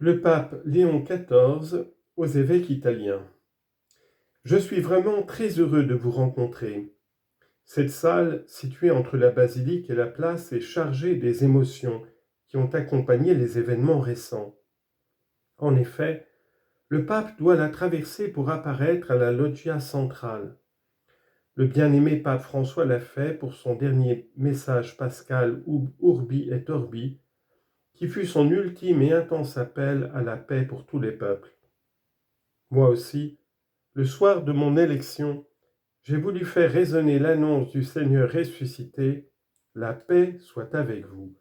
Le pape Léon XIV aux évêques italiens. Je suis vraiment très heureux de vous rencontrer. Cette salle, située entre la basilique et la place, est chargée des émotions qui ont accompagné les événements récents. En effet, le pape doit la traverser pour apparaître à la loggia centrale. Le bien-aimé pape François l'a fait pour son dernier message pascal Urbi et Orbi, qui fut son ultime et intense appel à la paix pour tous les peuples. Moi aussi, le soir de mon élection, j'ai voulu faire résonner l'annonce du Seigneur ressuscité, la paix soit avec vous.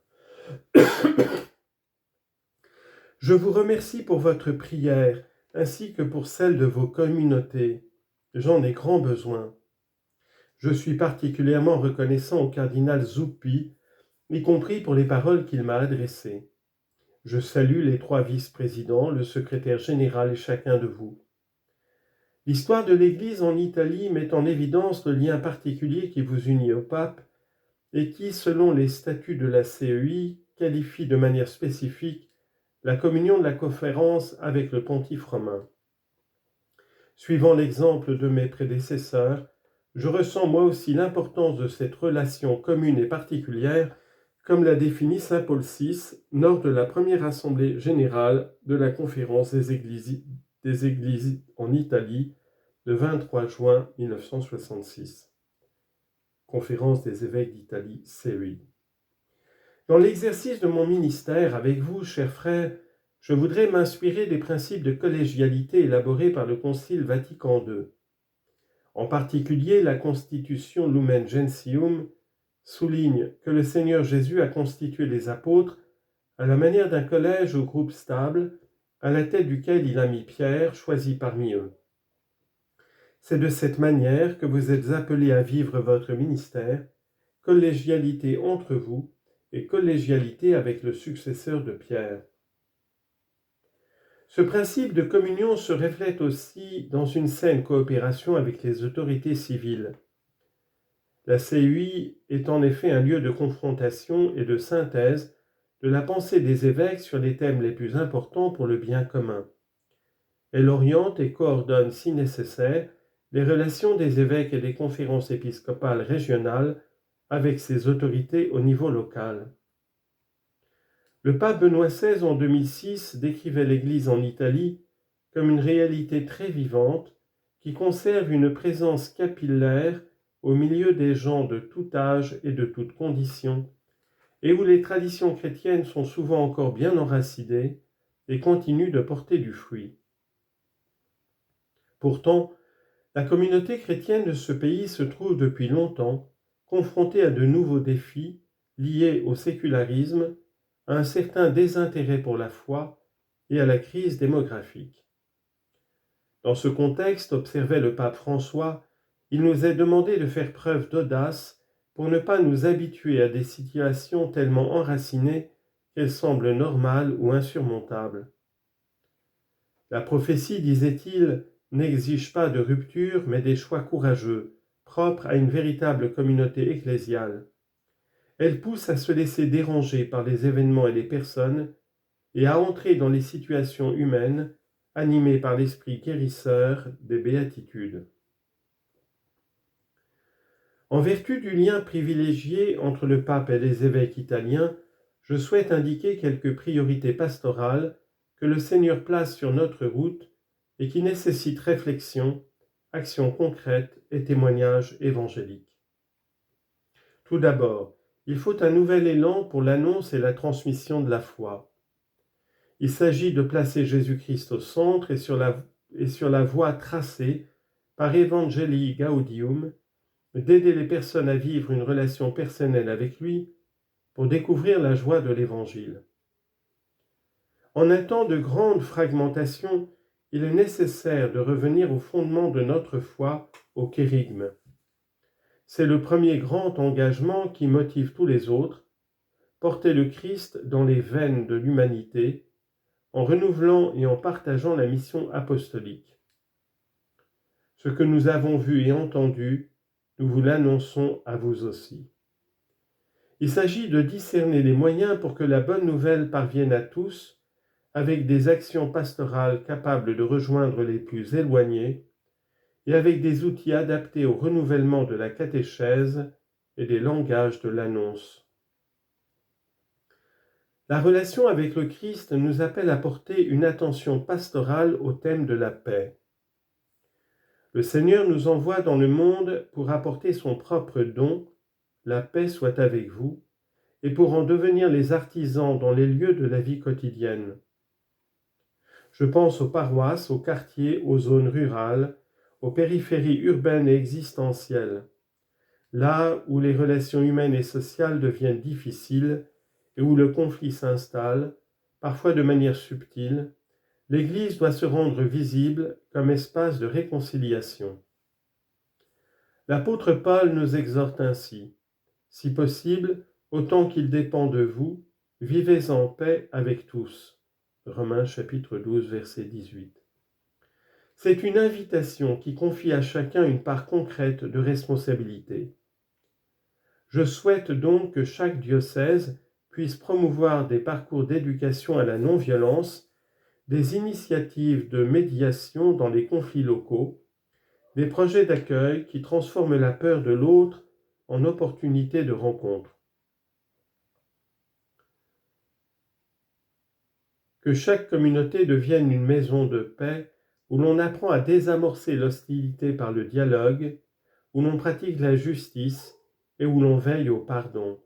Je vous remercie pour votre prière, ainsi que pour celle de vos communautés. J'en ai grand besoin. Je suis particulièrement reconnaissant au cardinal Zuppi, y compris pour les paroles qu'il m'a adressées. Je salue les 3 vice-présidents, le secrétaire général et chacun de vous. L'histoire de l'Église en Italie met en évidence le lien particulier qui vous unit au pape et qui, selon les statuts de la CEI, qualifie de manière spécifique la communion de la conférence avec le pontife romain. Suivant l'exemple de mes prédécesseurs, je ressens moi aussi l'importance de cette relation commune et particulière, comme l'a défini saint Paul VI lors de la première assemblée générale de la conférence des églises en Italie le 23 juin 1966. Conférence des évêques d'Italie, CEI. Dans l'exercice de mon ministère, avec vous, chers frères, je voudrais m'inspirer des principes de collégialité élaborés par le Concile Vatican II. En particulier, la Constitution Lumen Gentium souligne que le Seigneur Jésus a constitué les apôtres à la manière d'un collège au groupe stable, à la tête duquel il a mis Pierre, choisi parmi eux. C'est de cette manière que vous êtes appelés à vivre votre ministère, collégialité entre vous et collégialité avec le successeur de Pierre. Ce principe de communion se reflète aussi dans une saine coopération avec les autorités civiles. La CEI est en effet un lieu de confrontation et de synthèse de la pensée des évêques sur les thèmes les plus importants pour le bien commun. Elle oriente et coordonne, si nécessaire, les relations des évêques et des conférences épiscopales régionales avec ces autorités au niveau local. Le pape Benoît XVI, en 2006, décrivait l'Église en Italie comme une réalité très vivante qui conserve une présence capillaire au milieu des gens de tout âge et de toutes conditions, et où les traditions chrétiennes sont souvent encore bien enracinées et continuent de porter du fruit. Pourtant, la communauté chrétienne de ce pays se trouve depuis longtemps confrontée à de nouveaux défis liés au sécularisme, à un certain désintérêt pour la foi et à la crise démographique. Dans ce contexte, observait le pape François, il nous est demandé de faire preuve d'audace pour ne pas nous habituer à des situations tellement enracinées qu'elles semblent normales ou insurmontables. La prophétie, disait-il, n'exige pas de rupture, mais des choix courageux, propres à une véritable communauté ecclésiale. Elle pousse à se laisser déranger par les événements et les personnes, et à entrer dans les situations humaines, animées par l'esprit guérisseur des béatitudes. En vertu du lien privilégié entre le pape et les évêques italiens, je souhaite indiquer quelques priorités pastorales que le Seigneur place sur notre route et qui nécessitent réflexion, action concrète et témoignage évangélique. Tout d'abord, il faut un nouvel élan pour l'annonce et la transmission de la foi. Il s'agit de placer Jésus-Christ au centre et sur la voie tracée par Evangelii Gaudium, d'aider les personnes à vivre une relation personnelle avec lui pour découvrir la joie de l'Évangile. En un temps de grande fragmentation, il est nécessaire de revenir au fondement de notre foi, au kérygme. C'est le premier grand engagement qui motive tous les autres, porter le Christ dans les veines de l'humanité, en renouvelant et en partageant la mission apostolique. Ce que nous avons vu et entendu, nous vous l'annonçons à vous aussi. Il s'agit de discerner les moyens pour que la bonne nouvelle parvienne à tous, avec des actions pastorales capables de rejoindre les plus éloignés et avec des outils adaptés au renouvellement de la catéchèse et des langages de l'annonce. La relation avec le Christ nous appelle à porter une attention pastorale au thème de la paix. Le Seigneur nous envoie dans le monde pour apporter son propre don, la paix soit avec vous, et pour en devenir les artisans dans les lieux de la vie quotidienne. Je pense aux paroisses, aux quartiers, aux zones rurales, aux périphéries urbaines et existentielles, là où les relations humaines et sociales deviennent difficiles et où le conflit s'installe, parfois de manière subtile. L'Église doit se rendre visible comme espace de réconciliation. L'apôtre Paul nous exhorte ainsi, si possible, autant qu'il dépend de vous, vivez en paix avec tous. Romains chapitre 12, verset 18. C'est une invitation qui confie à chacun une part concrète de responsabilité. Je souhaite donc que chaque diocèse puisse promouvoir des parcours d'éducation à la non-violence, des initiatives de médiation dans les conflits locaux, des projets d'accueil qui transforment la peur de l'autre en opportunité de rencontre. Que chaque communauté devienne une maison de paix où l'on apprend à désamorcer l'hostilité par le dialogue, où l'on pratique la justice et où l'on veille au pardon.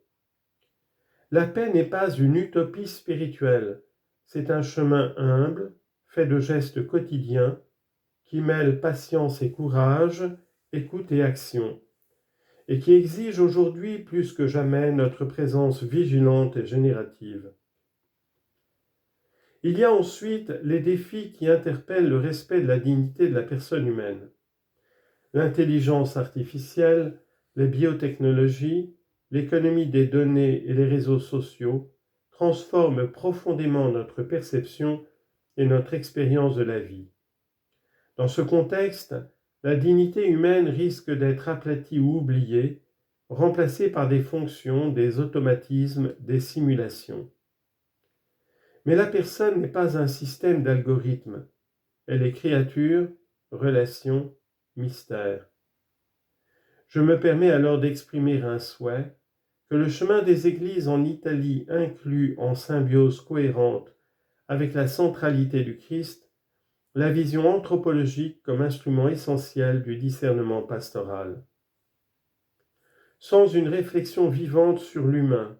La paix n'est pas une utopie spirituelle, c'est un chemin humble, fait de gestes quotidiens, qui mêle patience et courage, écoute et action, et qui exige aujourd'hui plus que jamais notre présence vigilante et générative. Il y a ensuite les défis qui interpellent le respect de la dignité de la personne humaine. L'intelligence artificielle, les biotechnologies, l'économie des données et les réseaux sociaux transforment profondément notre perception et notre expérience de la vie. Dans ce contexte, la dignité humaine risque d'être aplatie ou oubliée, remplacée par des fonctions, des automatismes, des simulations. Mais la personne n'est pas un système d'algorithmes. Elle est créature, relation, mystère. Je me permets alors d'exprimer un souhait, que le chemin des églises en Italie inclut en symbiose cohérente avec la centralité du Christ, la vision anthropologique comme instrument essentiel du discernement pastoral. Sans une réflexion vivante sur l'humain,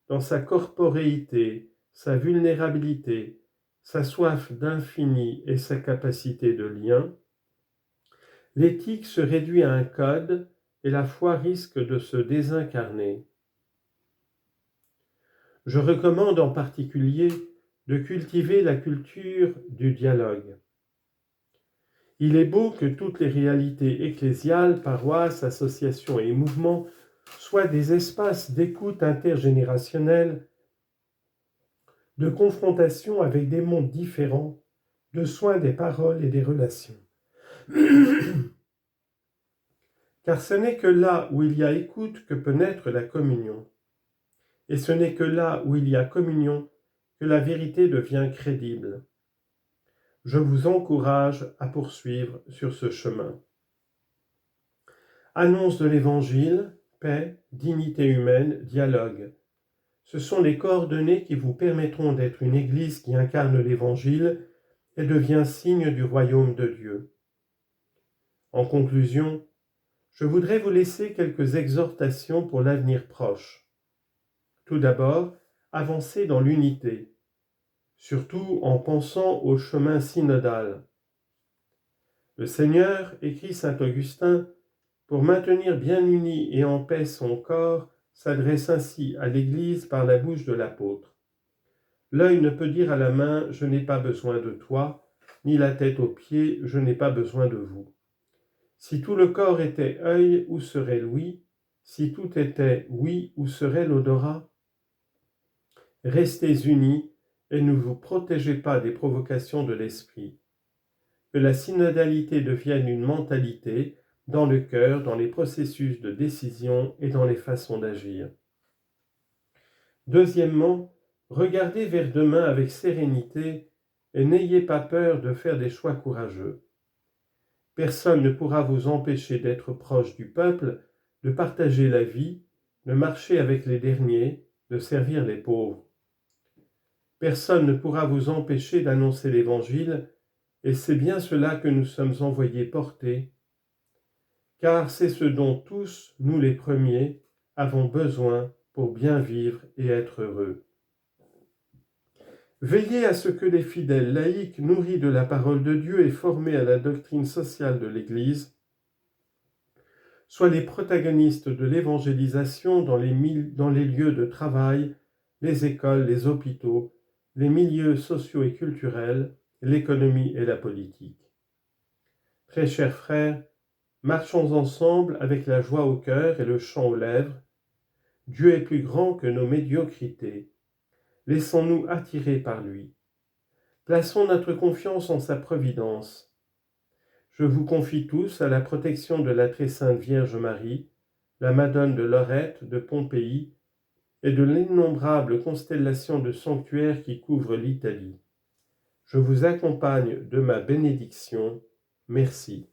dans sa corporéité, sa vulnérabilité, sa soif d'infini et sa capacité de lien, l'éthique se réduit à un code et la foi risque de se désincarner. Je recommande en particulier de cultiver la culture du dialogue. Il est beau que toutes les réalités ecclésiales, paroisses, associations et mouvements soient des espaces d'écoute intergénérationnelle, de confrontation avec des mondes différents, de soins des paroles et des relations. Car ce n'est que là où il y a écoute que peut naître la communion. Et ce n'est que là où il y a communion que la vérité devient crédible. Je vous encourage à poursuivre sur ce chemin. Annonce de l'Évangile, paix, dignité humaine, dialogue. Ce sont les coordonnées qui vous permettront d'être une Église qui incarne l'Évangile et devient signe du royaume de Dieu. En conclusion, je voudrais vous laisser quelques exhortations pour l'avenir proche. Tout d'abord, avancez dans l'unité, surtout en pensant au chemin synodal. Le Seigneur, écrit saint Augustin, pour maintenir bien uni et en paix son corps, s'adresse ainsi à l'Église par la bouche de l'apôtre. L'œil ne peut dire à la main « je n'ai pas besoin de toi », ni la tête aux pieds « je n'ai pas besoin de vous ». Si tout le corps était œil, où serait l'ouïe? Si tout était oui, où serait l'odorat? Restez unis et ne vous protégez pas des provocations de l'esprit. Que la synodalité devienne une mentalité dans le cœur, dans les processus de décision et dans les façons d'agir. Deuxièmement, Regardez vers demain avec sérénité et n'ayez pas peur de faire des choix courageux. Personne ne pourra vous empêcher d'être proche du peuple, de partager la vie, de marcher avec les derniers, de servir les pauvres. Personne ne pourra vous empêcher d'annoncer l'Évangile, et c'est bien cela que nous sommes envoyés porter, car c'est ce dont tous, nous les premiers, avons besoin pour bien vivre et être heureux. Veillez à ce que les fidèles laïcs nourris de la parole de Dieu et formés à la doctrine sociale de l'Église soient les protagonistes de l'évangélisation dans les lieux de travail, les écoles, les hôpitaux, les milieux sociaux et culturels, l'économie et la politique. Très chers frères, marchons ensemble avec la joie au cœur et le chant aux lèvres. Dieu est plus grand que nos médiocrités. Laissons-nous attirer par lui. Plaçons notre confiance en sa providence. Je vous confie tous à la protection de la très sainte Vierge Marie, la Madone de Lorette, de Pompéi, et de l'innombrable constellation de sanctuaires qui couvrent l'Italie. Je vous accompagne de ma bénédiction. Merci.